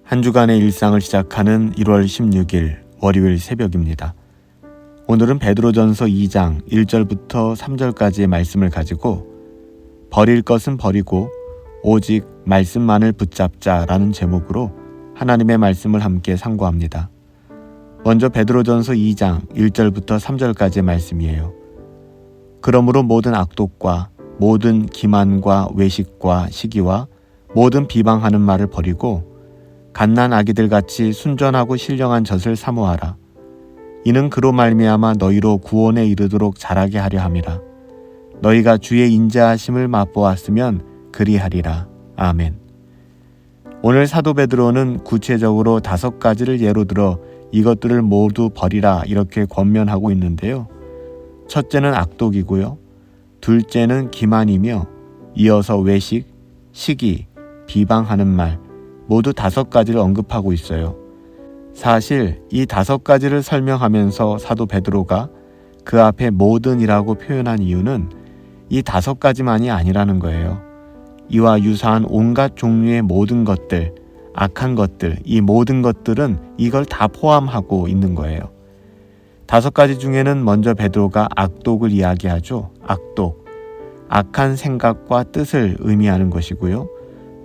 한 주간의 일상을 시작하는 1월 16일 월요일 새벽입니다. 오늘은 베드로전서 2장 1절부터 3절까지의 말씀을 가지고 버릴 것은 버리고 오직 말씀만을 붙잡자라는 제목으로 하나님의 말씀을 함께 상고합니다. 먼저 베드로전서 2장 1절부터 3절까지의 말씀이에요. 그러므로 모든 악독과 모든 기만과 외식과 시기와 모든 비방하는 말을 버리고 갓난 아기들같이 순전하고 신령한 젖을 사모하라. 이는 그로 말미암아 너희로 구원에 이르도록 자라게 하려 함이라. 너희가 주의 인자하심을 맛보았으면 그리하리라. 아멘. 오늘 사도 베드로는 구체적으로 5가지를 예로 들어 이것들을 모두 버리라 이렇게 권면하고 있는데요. 첫째는 악독이고요. 둘째는 기만이며 이어서 외식, 시기, 비방하는 말 모두 5가지를 언급하고 있어요. 사실 이 5가지를 설명하면서 사도 베드로가 그 앞에 모든이라고 표현한 이유는 이 5가지만이 아니라는 거예요. 이와 유사한 온갖 종류의 모든 것들, 악한 것들, 이 모든 것들은 이걸 다 포함하고 있는 거예요. 5가지 중에는 먼저 베드로가 악독을 이야기하죠. 악독, 악한 생각과 뜻을 의미하는 것이고요.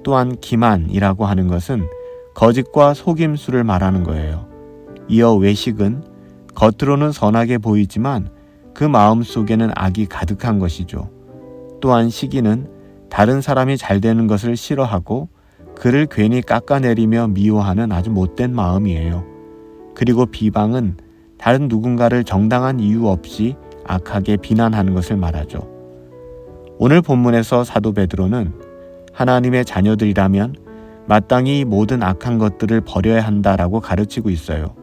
또한 기만이라고 하는 것은 거짓과 속임수를 말하는 거예요. 이어 외식은 겉으로는 선하게 보이지만 그 마음 속에는 악이 가득한 것이죠. 또한 시기는 다른 사람이 잘 되는 것을 싫어하고 그를 괜히 깎아내리며 미워하는 아주 못된 마음이에요. 그리고 비방은 다른 누군가를 정당한 이유 없이 악하게 비난하는 것을 말하죠. 오늘 본문에서 사도 베드로는 하나님의 자녀들이라면 마땅히 이 모든 악한 것들을 버려야 한다라고 가르치고 있어요.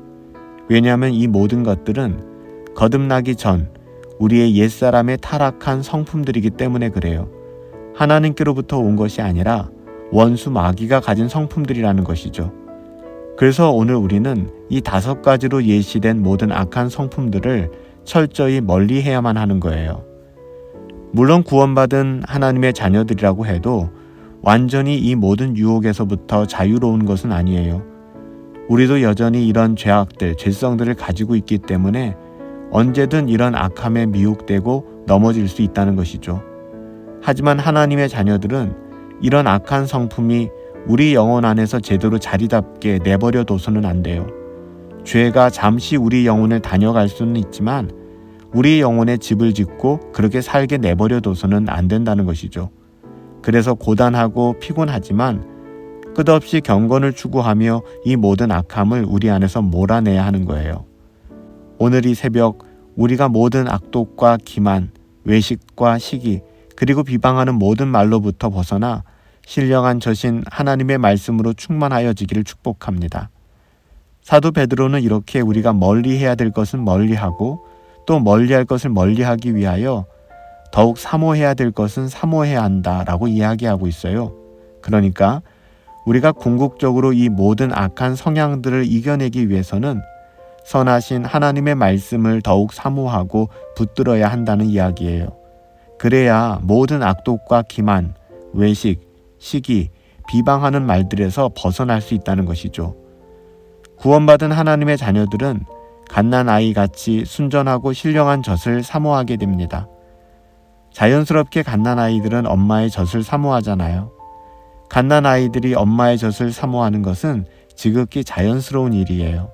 왜냐하면 이 모든 것들은 거듭나기 전 우리의 옛사람의 타락한 성품들이기 때문에 그래요. 하나님께로부터 온 것이 아니라 원수 마귀가 가진 성품들이라는 것이죠. 그래서 오늘 우리는 이 5가지로 예시된 모든 악한 성품들을 철저히 멀리해야만 하는 거예요. 물론 구원받은 하나님의 자녀들이라고 해도 완전히 이 모든 유혹에서부터 자유로운 것은 아니에요. 우리도 여전히 이런 죄악들, 죄성들을 가지고 있기 때문에 언제든 이런 악함에 미혹되고 넘어질 수 있다는 것이죠. 하지만 하나님의 자녀들은 이런 악한 성품이 우리 영혼 안에서 제대로 자리 잡게 내버려 둬서는 안 돼요. 죄가 잠시 우리 영혼을 다녀갈 수는 있지만 우리 영혼에 집을 짓고 그렇게 살게 내버려 둬서는 안 된다는 것이죠. 그래서 고단하고 피곤하지만 끝없이 경건을 추구하며 이 모든 악함을 우리 안에서 몰아내야 하는 거예요. 오늘 이 새벽 우리가 모든 악독과 기만, 외식과 시기, 그리고 비방하는 모든 말로부터 벗어나 신령한 젖인 하나님의 말씀으로 충만하여지기를 축복합니다. 사도 베드로는 이렇게 우리가 멀리해야 될 것은 멀리하고 또 멀리할 것을 멀리하기 위하여 더욱 사모해야 될 것은 사모해야 한다라고 이야기하고 있어요. 그러니까 우리가 궁극적으로 이 모든 악한 성향들을 이겨내기 위해서는 선하신 하나님의 말씀을 더욱 사모하고 붙들어야 한다는 이야기예요. 그래야 모든 악독과 기만, 외식, 시기, 비방하는 말들에서 벗어날 수 있다는 것이죠. 구원받은 하나님의 자녀들은 갓난아이같이 순전하고 신령한 젖을 사모하게 됩니다. 자연스럽게 갓난아이들은 엄마의 젖을 사모하잖아요. 갓난아이들이 엄마의 젖을 사모하는 것은 지극히 자연스러운 일이에요.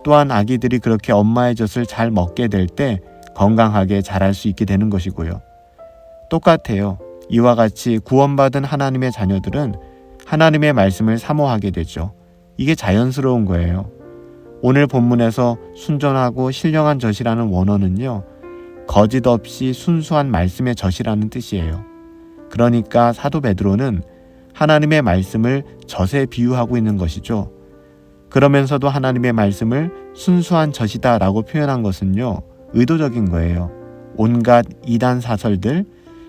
또한 아기들이 그렇게 엄마의 젖을 잘 먹게 될 때 건강하게 자랄 수 있게 되는 것이고요. 똑같아요. 이와 같이 구원받은 하나님의 자녀들은 하나님의 말씀을 사모하게 되죠. 이게 자연스러운 거예요. 오늘 본문에서 순전하고 신령한 젖이라는 원어는요, 거짓 없이 순수한 말씀의 젖이라는 뜻이에요. 그러니까 사도 베드로는 하나님의 말씀을 젖에 비유하고 있는 것이죠. 그러면서도 하나님의 말씀을 순수한 젖이다 라고 표현한 것은요, 의도적인 거예요. 온갖 이단 사설들,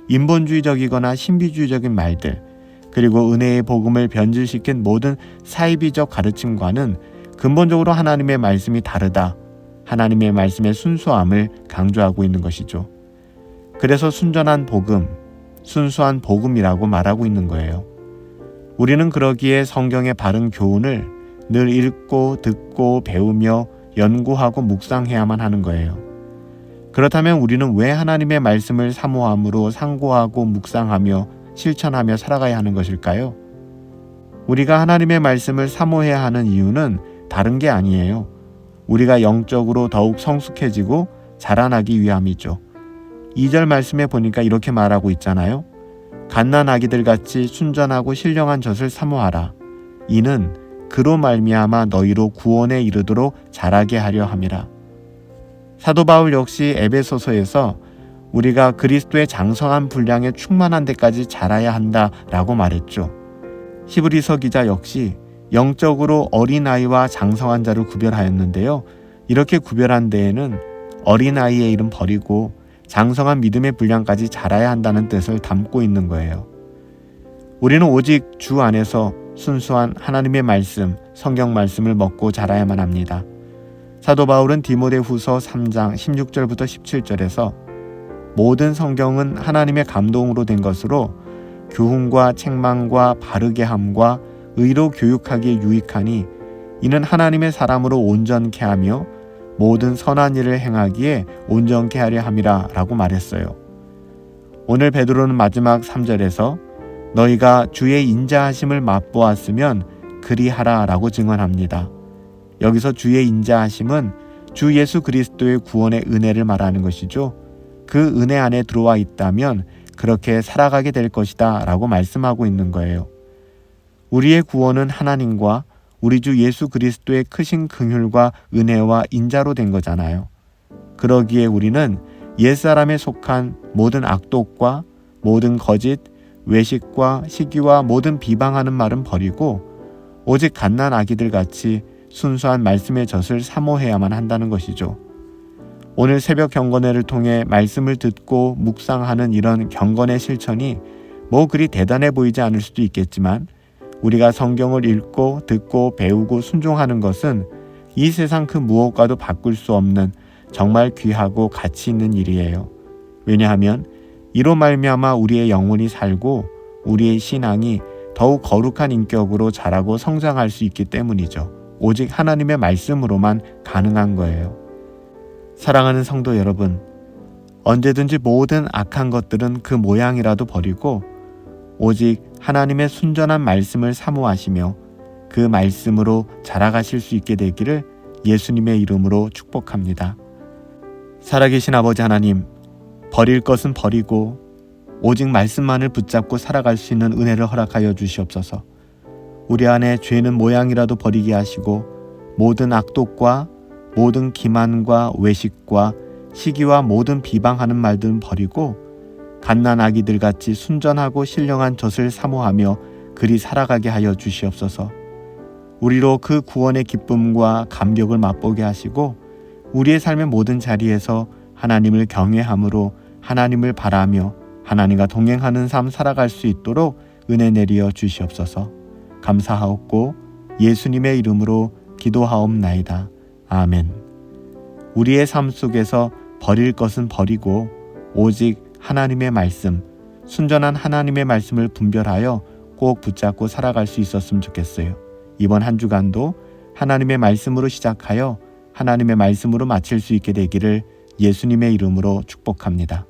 인본주의적이거나 신비주의적인 말들, 그리고 은혜의 복음을 변질시킨 모든 사이비적 가르침과는 근본적으로 하나님의 말씀이 다르다. 하나님의 말씀의 순수함을 강조하고 있는 것이죠. 그래서 순전한 복음, 순수한 복음이라고 말하고 있는 거예요. 우리는 그러기에 성경의 바른 교훈을 늘 읽고 듣고 배우며 연구하고 묵상해야만 하는 거예요. 그렇다면 우리는 왜 하나님의 말씀을 사모함으로 상고하고 묵상하며 실천하며 살아가야 하는 것일까요? 우리가 하나님의 말씀을 사모해야 하는 이유는 다른 게 아니에요. 우리가 영적으로 더욱 성숙해지고 자라나기 위함이죠. 2절 말씀에 보니까 이렇게 말하고 있잖아요. 갓난 아기들 같이 순전하고 신령한 젖을 사모하라. 이는 그로 말미암아 너희로 구원에 이르도록 자라게 하려 함이라. 사도 바울 역시 에베소서에서 우리가 그리스도의 장성한 분량에 충만한 데까지 자라야 한다라고 말했죠. 히브리서 기자 역시 영적으로 어린아이와 장성한 자를 구별하였는데요. 이렇게 구별한 데에는 어린아이의 일은 버리고 장성한 믿음의 분량까지 자라야 한다는 뜻을 담고 있는 거예요. 우리는 오직 주 안에서 순수한 하나님의 말씀, 성경 말씀을 먹고 자라야만 합니다. 사도 바울은 디모데후서 3장 16절부터 17절에서 모든 성경은 하나님의 감동으로 된 것으로 교훈과 책망과 바르게 함과 의로 교육하기에 유익하니 이는 하나님의 사람으로 온전케 하며 모든 선한 일을 행하기에 온전케 하려 함이라 라고 말했어요. 오늘 베드로는 마지막 3절에서 너희가 주의 인자하심을 맛보았으면 그리하라 라고 증언합니다. 여기서 주의 인자하심은 주 예수 그리스도의 구원의 은혜를 말하는 것이죠. 그 은혜 안에 들어와 있다면 그렇게 살아가게 될 것이다 라고 말씀하고 있는 거예요. 우리의 구원은 하나님과 우리 주 예수 그리스도의 크신 긍휼과 은혜와 인자로 된 거잖아요. 그러기에 우리는 옛사람에 속한 모든 악독과 모든 거짓, 외식과 시기와 모든 비방하는 말은 버리고 오직 갓난 아기들 같이 순수한 말씀의 젖을 사모해야만 한다는 것이죠. 오늘 새벽 경건회를 통해 말씀을 듣고 묵상하는 이런 경건의 실천이 뭐 그리 대단해 보이지 않을 수도 있겠지만 우리가 성경을 읽고 듣고 배우고 순종하는 것은 이 세상 그 무엇과도 바꿀 수 없는 정말 귀하고 가치 있는 일이에요. 왜냐하면 이로 말미암아 우리의 영혼이 살고 우리의 신앙이 더욱 거룩한 인격으로 자라고 성장할 수 있기 때문이죠. 오직 하나님의 말씀으로만 가능한 거예요. 사랑하는 성도 여러분, 언제든지 모든 악한 것들은 그 모양이라도 버리고 오직 하나님의 순전한 말씀을 사모하시며 그 말씀으로 자라가실 수 있게 되기를 예수님의 이름으로 축복합니다. 살아계신 아버지 하나님, 버릴 것은 버리고 오직 말씀만을 붙잡고 살아갈 수 있는 은혜를 허락하여 주시옵소서. 우리 안에 죄는 모양이라도 버리게 하시고 모든 악독과 모든 기만과 외식과 시기와 모든 비방하는 말들은 버리고 갓난 아기들 같이 순전하고 신령한 젖을 사모하며 그리 살아가게 하여 주시옵소서. 우리로 그 구원의 기쁨과 감격을 맛보게 하시고 우리의 삶의 모든 자리에서 하나님을 경외함으로 하나님을 바라며 하나님과 동행하는 삶 살아갈 수 있도록 은혜 내리어 주시옵소서. 감사하옵고 예수님의 이름으로 기도하옵나이다. 아멘. 우리의 삶 속에서 버릴 것은 버리고 오직 하나님의 말씀, 순전한 하나님의 말씀을 분별하여 꼭 붙잡고 살아갈 수 있었으면 좋겠어요. 이번 한 주간도 하나님의 말씀으로 시작하여 하나님의 말씀으로 마칠 수 있게 되기를 예수님의 이름으로 축복합니다.